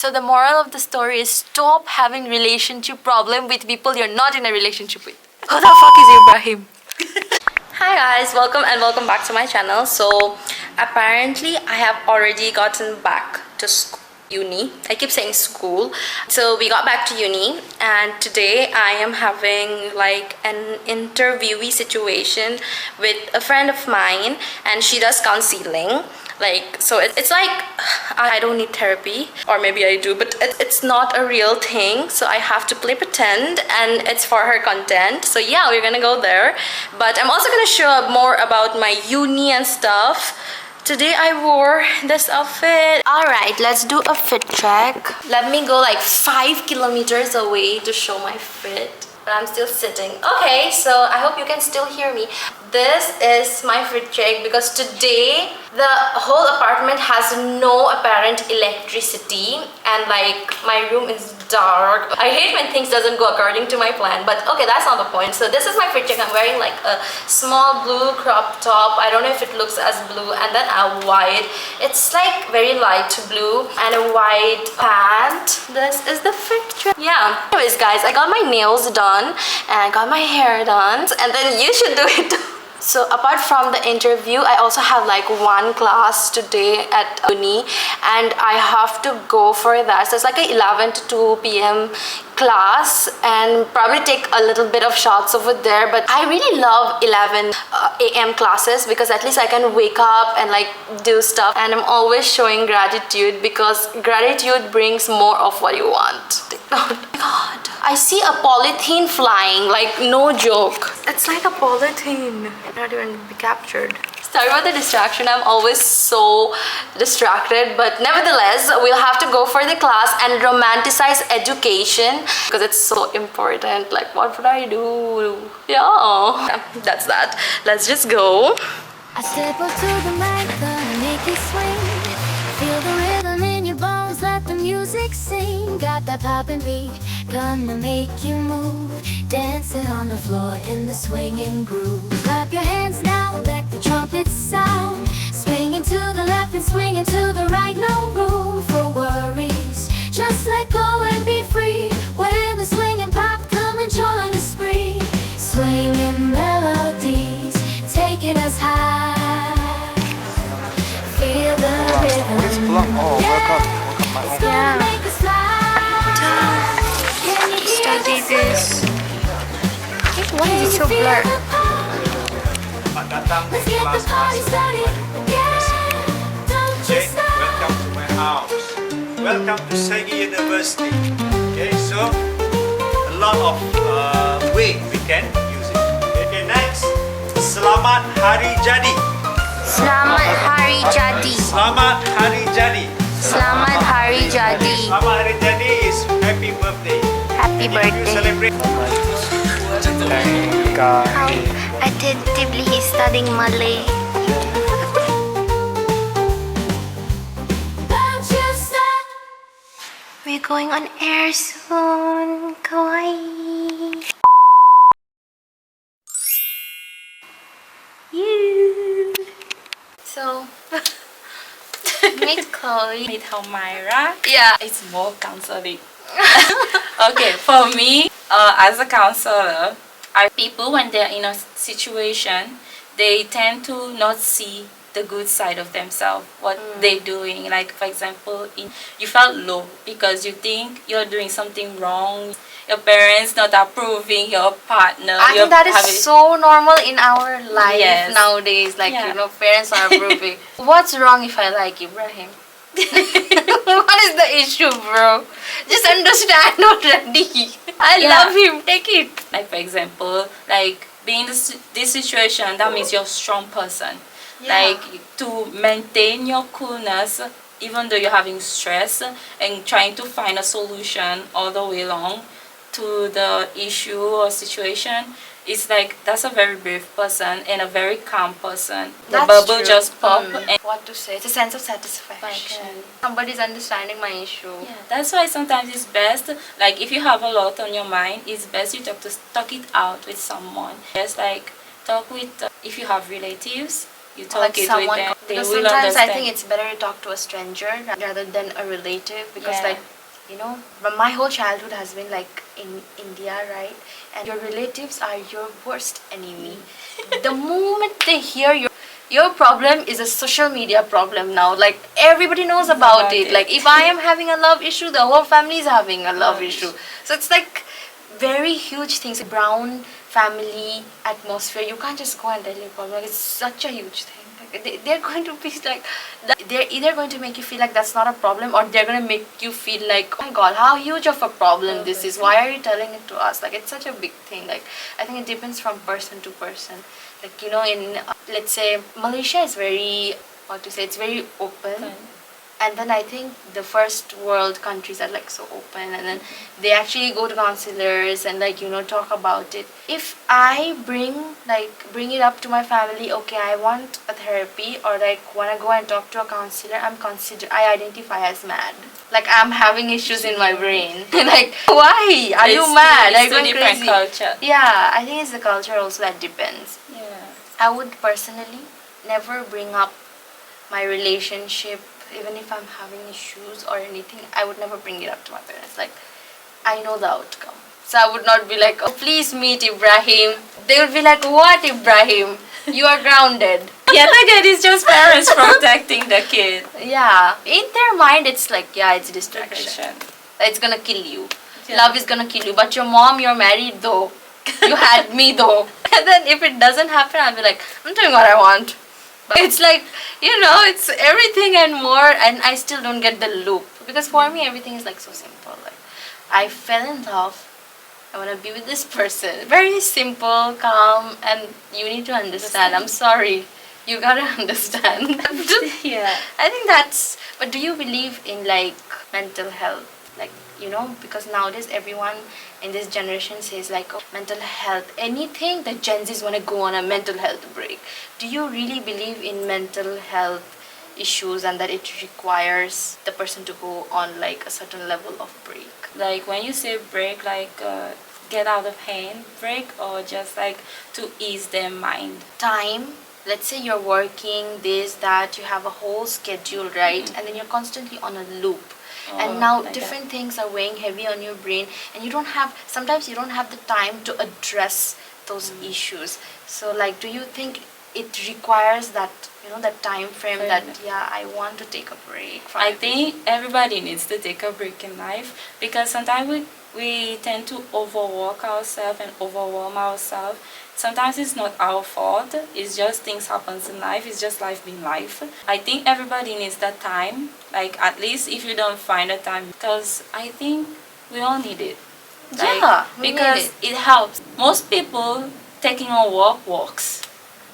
So the moral of the story is stop having relationship problem with people you're not in a relationship with. Who the fuck is Ibrahim? Hi guys, welcome and welcome back to my channel. So apparently I have already gotten back to uni. I keep saying school. So we got back to uni and today I am having like an interviewee situation with a friend of mine and she does counseling. Like, so it's like I don't need therapy, or maybe I do, but it's not a real thing, so I have to play pretend and it's for her content. So yeah, we're gonna go there, but I'm also gonna show up more about my uni and stuff. Today I wore this outfit. Alright, let's do a fit check. Let me go like 5 kilometers away to show my fit. But I'm still sitting. Okay, so I hope you can still hear me. This is my fit check because today the whole apartment has no apparent electricity and like my room is dark. I hate when things doesn't go according to my plan, but okay, that's not the point. So this is my fit check. I'm wearing like a small blue crop top. I don't know if it looks as blue, and then a white. It's like very light blue and a white pant. This is the fit check. Yeah. Anyways, guys, I got my nails done and I got my hair done, and then you should do it too. So apart from the interview, I also have like one class today at uni and I have to go for that. So it's like a 11 to 2 p.m. class and probably take a little bit of shots over there. But I really love 11 a.m. classes because at least I can wake up and like do stuff, and I'm always showing gratitude because gratitude brings more of what you want. Oh my god. I see a polythene flying, like no joke. It's like a polythene. Not even be captured. Sorry about the distraction. I'm always so distracted, but nevertheless, we'll have to go for the class and romanticize education because it's so important. Like, what would I do? Yeah, that's that. Let's just go. I step up to the mic, gonna make you swing. Feel the rhythm in your bones, let the music sing. Got that poppin' beat, gonna make you move. Dancing on the floor in the swinging groove. Clap your hands now, let the trumpets sound. Swinging to the left and swinging to the right. No room for worries, just let go and be free. When the swinging pop, come and join the spree. Swinging melodies, taking us high. Feel the rhythm. Yeah, it's gonna make us fly. Can you hear the this. Why is it so blurred? Let's get the party started. Yeah, don't you stop. Welcome to my house. Welcome to checkk University. Okay, so a lot of way we can use it. Okay, next, Selamat Hari Jadi. Selamat Hari Jadi. Selamat Hari Jadi. Selamat Hari Jadi. Selamat Hari Jadi is happy birthday. Happy If you birthday. celebrate. How attentively he's studying Malay. Don't you stop. We're going on air soon. Kawaii. You. So, meet Chloe. Meet Myra. Yeah. It's more counseling. Okay, for me, as a counselor, people when they're in a situation, they tend to not see the good side of themselves, what they're doing. Like, for example, you felt low because you think you're doing something wrong. Your parents not approving, your partner. I think that is so normal in our life nowadays. Like, Yeah. you know, parents are approving. What's wrong if I like Ibrahim? What is the issue, bro? Just understand already. I love him. Take it. Like, for example, like being in this situation, that means you're a strong person. Yeah. Like, to maintain your coolness even though you're having stress, and trying to find a solution all the way along to the issue or situation. It's like, that's a very brave person and a very calm person. The bubble just pop. And what to say? It's a sense of satisfaction. Somebody's understanding my issue. yeah, that's why sometimes it's best, like if you have a lot on your mind, it's best you talk it out with someone. Just like talk with, if you have relatives, you talk Like it someone with them. they Because will sometimes I understand. think it's better to talk to a stranger rather than a relative, because Yeah. like, you know, but my whole childhood has been like in India, right? And your relatives are your worst enemy. The moment they hear your problem is a social media problem now. Like everybody knows about it. Like if I am having a love issue, the whole family is having a love issue. So it's like very huge things. Brown family atmosphere. You can't just go and tell your problem. Like, it's such a huge thing. Like, they're going to be like, they're either going to make you feel like that's not a problem, or they're going to make you feel like, oh my god, how huge of a problem this is. Why are you telling it to us? Like it's such a big thing. Like I think it depends from person to person. Like, you know, in let's say Malaysia is very, what to say, it's very open. And then I think the first world countries are like so open, and then they actually go to counselors and like, you know, talk about it. If I bring it up to my family, okay, I want a therapy, or like wanna go and talk to a counselor, I identify as mad. Like I'm having issues in my brain. Like why are you mad? It's Are a you different crazy? culture. Yeah, I think it's the culture also that depends. Yeah. I would personally never bring up my relationship, even if I'm having issues or anything. I would never bring it up to my parents. Like, I know the outcome. So I would not be like, oh, please meet Ibrahim. They would be like, what, Ibrahim? You are grounded. Yeah, again, it's just parents protecting the kid. Yeah. In their mind, it's like, yeah, it's distraction. Depression. It's gonna kill you. Yeah. Love is gonna kill you. But your mom, you're married though. You had me though. And then if it doesn't happen, I'll be like, I'm doing what I want. But it's like, you know, it's everything and more, and I still don't get the loop. Because for me, everything is like so simple. Like, I fell in love. I want to be with this person. Very simple, calm, and you need to understand. I'm sorry. You gotta understand. Yeah. I think that's. But do you believe in like mental health? Like, you know, because nowadays everyone in this generation says like, oh, mental health, anything that Gen Z's want to go on a mental health break. Do you really believe in mental health issues and that it requires the person to go on like a certain level of break? Like when you say break, like get out of hand break, or just like to ease their mind. Time. Let's say you're working this, that, you have a whole schedule, right? And then you're constantly on a loop. And now like different things are weighing heavy on your brain, and sometimes you don't have the time to address those issues. So like, do you think it requires that, you know, that time frame that, yeah, I want to take a break from I think everybody needs to take a break in life, because sometimes we tend to overwork ourselves and overwhelm ourselves. Sometimes it's not our fault, it's just things happens in life, it's just life being life. I think everybody needs that time, like at least if you don't find a time, because I think we all need it. Like, Yeah, we because need it helps. Most people taking a walk walks.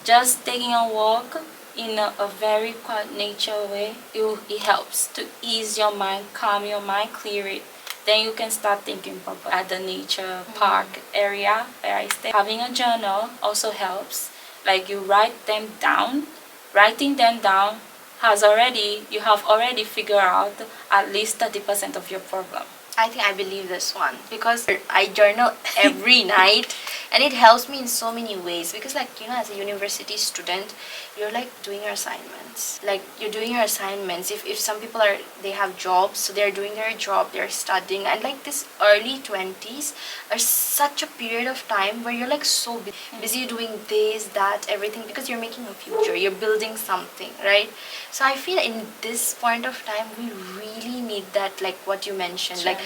Just taking a walk in a very quiet nature way, it helps to ease your mind, calm your mind, clear it. Then you can start thinking proper at the nature park area where I stay. Having a journal also helps. Like you write them down. Writing them down you have already figured out at least 30% of your problem. I think I believe this one, because I journal every night, and it helps me in so many ways. Because like, you know, as a university student, you're like doing your assignments. Like you're doing your assignments. If some people they have jobs, so they're doing their job, they're studying, and like this early 20s are such a period of time where you're like so busy doing this, that, everything, because you're making a future, you're building something, right? So I feel in this point of time, we really need that, like what you mentioned, like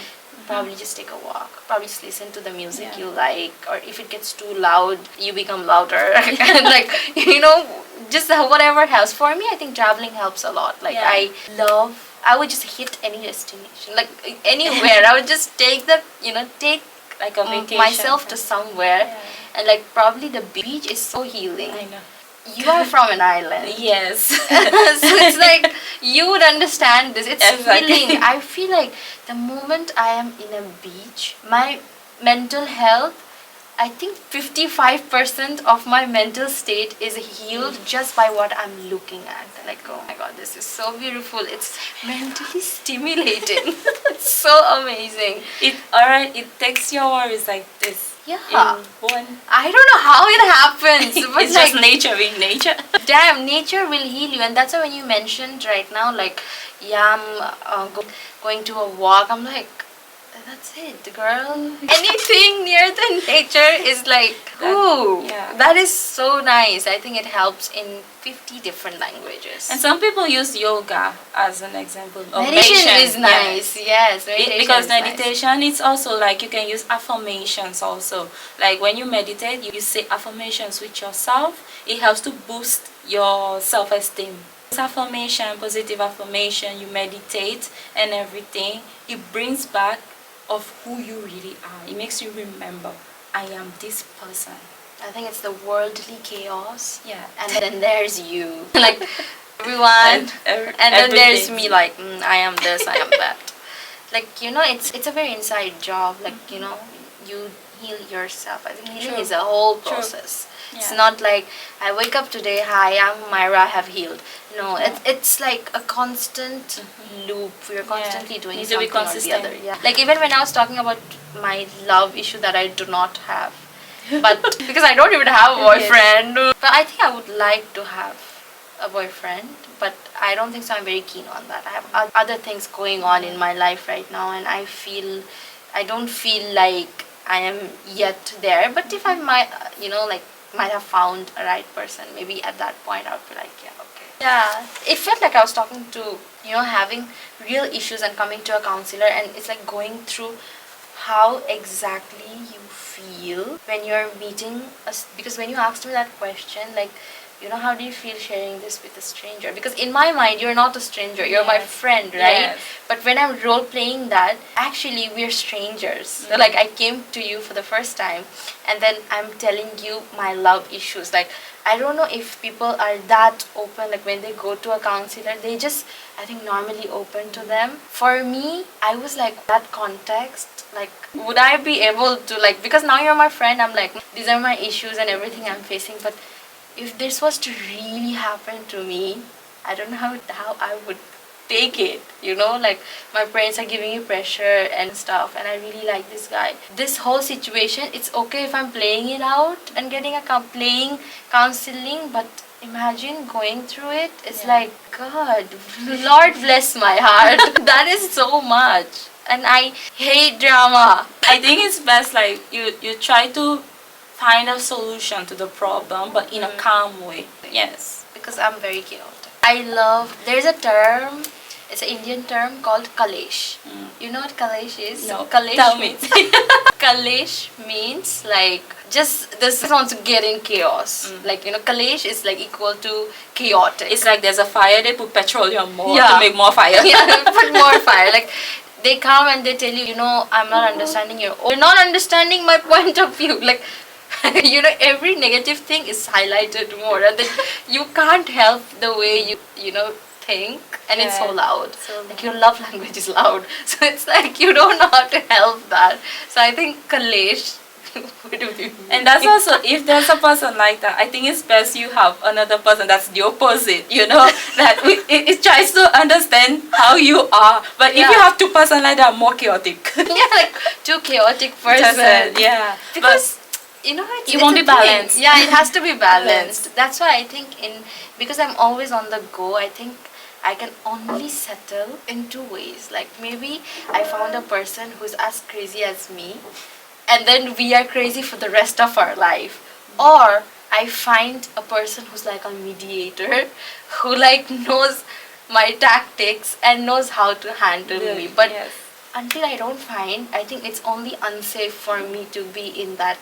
probably just take a walk, probably just listen to the music you like, or if it gets too loud, you become louder. And like, you know, just whatever helps. For me, I think traveling helps a lot. Like I would just hit any destination, like anywhere. I would just take Like a vacation. myself to somewhere, and like probably the beach is so healing. I know. You are from an island. Yes. So it's like you would understand this. It's Exactly. healing. I feel like the moment I am in a beach, my mental health I think 55% of my mental state is healed just by what I'm looking at. Like, oh my god, this is so beautiful. It's mentally stimulating. It's so amazing. It takes your worries like this. Yeah. In one. I don't know how it happens, but It's like, just nature being nature. damn, nature will heal you. And that's why when you mentioned right now, like, yeah, I'm going to a walk, I'm like, that's it, girl. Anything near the nature is like, ooh, yeah. that is so nice. I think it helps in 50 different languages. And some people use yoga as an example. Or Meditation is yeah. nice, yes. Because is nice. meditation, it's also like you can use affirmations also. Like when you meditate, you say affirmations with yourself. It helps to boost your self-esteem. Affirmation, positive affirmation, you meditate and everything. It brings back of who you really are. It makes you remember, I am this person. I think it's the worldly chaos. Yeah. And then there's you. Like, everyone. And then there's me, like, I am this, I am that. Like, you know, it's a very inside job. Like, you know, you heal yourself. I think healing True. is a whole True. process. Yeah. It's not like I wake up today, hi, I'm Myra, I have healed. No, it's like a constant loop. We're constantly doing Need to be something or the consistent. other. Yeah. Like even when I was talking about my love issue that I do not have, but because I don't even have a boyfriend. But I think I would like to have a boyfriend, but I don't think so. I'm very keen on that. I have other things going on in my life right now, and I don't feel like I am yet there. But if I might, might have found a right person, maybe at that point I would be like, yeah, okay. Yeah, it felt like I was talking to, having real issues and coming to a counselor, and it's like going through how exactly you feel when you're meeting us. Because when you asked me that question, like, how do you feel sharing this with a stranger? Because in my mind, you're not a stranger, you're my friend, right? Yes. But when I'm role playing that, actually we're strangers. So like I came to you for the first time, and then I'm telling you my love issues. Like, I don't know if people are that open, like when they go to a counselor, they just, I think, normally open to them. For me, I was like, that context, like, would I be able to, like, because now you're my friend, I'm like, these are my issues and everything I'm facing, but if this was to really happen to me, I don't know how I would take it, like my parents are giving you pressure and stuff, and I really like this guy. This whole situation, it's okay if I'm playing it out and getting playing counseling, but imagine going through it. It's like, God, Lord bless my heart. That is so much. And I hate drama. I think it's best like you try to find a solution to the problem, but in a calm way. Yes. Because I'm very chaotic. There's a term, it's an Indian term called Kalesh. You know what Kalesh is? No, Kalesh tell me. Kalesh means like, just this wants to get in chaos. Like, Kalesh is like equal to chaotic. It's like there's a fire, they put petroleum more to make more fire. Yeah, put more fire. Like, they come and they tell you, I'm not understanding you're not understanding my point of view. Like, every negative thing is highlighted more, and then you can't help the way you think, and it's so loud. Like, your love language is loud, so it's like you don't know how to help that. So I think Kalesh would be. And that's also, if there's a person like that, I think it's best you have another person that's the opposite, that it tries to understand how you are. But if you have two person like that, more chaotic. Yeah, like two chaotic person. Yeah, because it won't be balanced. Yeah, it has to be balanced. That's why I think because I'm always on the go, I think I can only settle in two ways. Like, maybe I found a person who's as crazy as me, and then we are crazy for the rest of our life. Or I find a person who's like a mediator, who like knows my tactics and knows how to handle me. But until I don't find, I think it's only unsafe for me to be in that,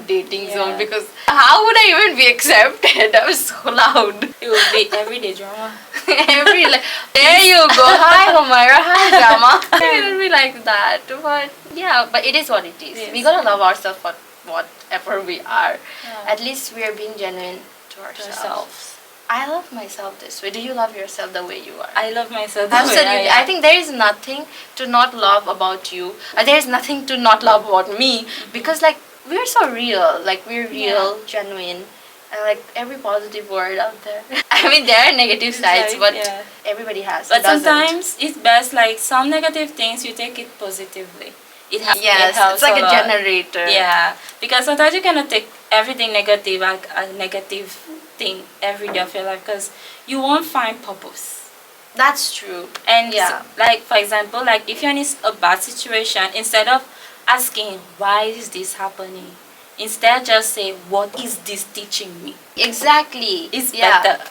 dating zone, because how would I even be accepted? I'm so loud. It would be everyday drama. There you go. Hi, Humaira. Hi, drama. It would be like that. But yeah, but it is what it is. Yes. We gotta love ourselves for whatever we are. Yeah. At least we are being genuine to ourselves. I love myself this way. Do you love yourself the way you are? I love myself the Absolutely. way I am. I think there is nothing to not love about you. There is nothing to not love about me. Because, like, we're so real. Like, we're real, genuine. And like every positive word out there. I mean, there are negative sides, Like, but yeah. everybody has. But Who doesn't? sometimes it's best, like some negative things you take it positively. It Yes, helps it's like a lot. generator. Yeah, because sometimes you cannot take everything negative, like a negative thing every day of your life, because you won't find purpose. That's true. And Yeah. like for example, like if you're in a bad situation, instead of asking why is this happening, instead just say what is this teaching me. Exactly. It's yeah. better.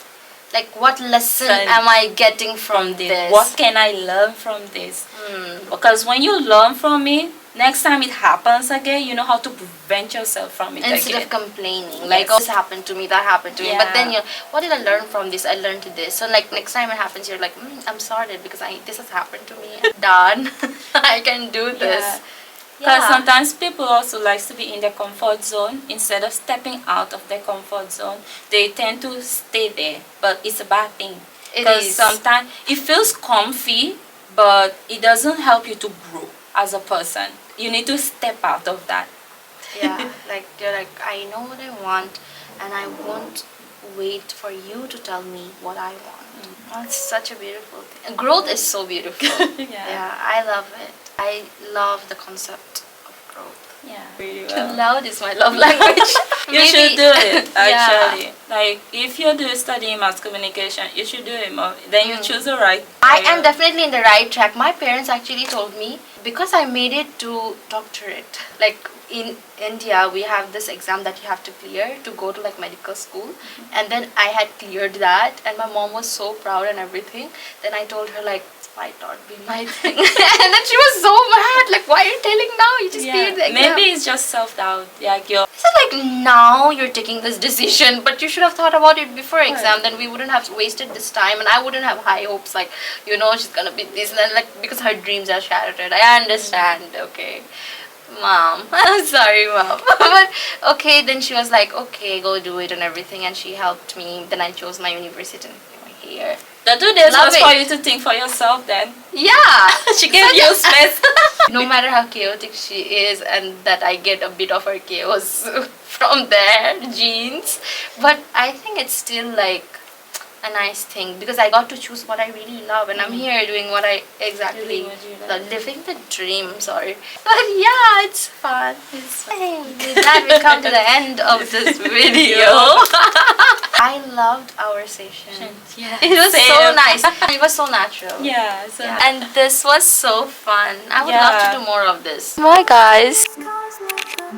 Like, what lesson Can- am I getting from this? What can I learn from this? Hmm. Because when you learn from it, next time it happens again, you know how to prevent yourself from it Instead again. of complaining, like, oh, this happened to me, that happened to me. But then, Yeah. what did I learn from this? I learned this. So, like, next time it happens, you're like, I'm sorry because this has happened to me. Done. I can do this. Because sometimes people also like to be in their comfort zone. Instead of stepping out of their comfort zone, they tend to stay there. But it's a bad thing. It Because is. sometimes it feels comfy, but it doesn't help you to grow as a person. You need to step out of that. Yeah, like, you're like, I know what I want, and I won't wait for you to tell me what I want. That's such a beautiful thing. And growth is so beautiful. Yeah, I love it. I love the concept of growth. Yeah, really well. Loud is my love language. You should do it, Yeah. actually. Like, if you do studying mass communication, you should do it more. Then you choose the right I career. am definitely in the right track. My parents actually told me, because I made it to doctorate. Like, in India, we have this exam that you have to clear to go to like medical school. And then I had cleared that, and my mom was so proud and everything. Then I told her, like, might not be my thing. And then she was so mad. Like, why are you telling now? You just cleared the exam. Maybe it's just self-doubt. Like, you're... So like, now you're taking this decision, but you should have thought about it before exam. Then we wouldn't have wasted this time, and I wouldn't have high hopes. Like, she's gonna be this, and then like, because her dreams are shattered. I understand. Okay, mom. I'm sorry, mom. But okay, then she was like, okay, go do it and everything, and she helped me. Then I chose my university here. The 2 days Love was it. for you to think for yourself then. Yeah. She gave you space. No matter how chaotic she is, and that I get a bit of her chaos from their genes, but I think it's still like a nice thing because I got to choose what I really love, and I'm here doing what I exactly Doing what you love. living the dream. Sorry, but yeah, it's fun. It's fun. With that, we come to the end of this video. I loved our session. Yeah. It was so Same. nice. It was so natural. Yeah. So And this was so fun. I would love Yeah. to do more of this. Bye guys. Cause like a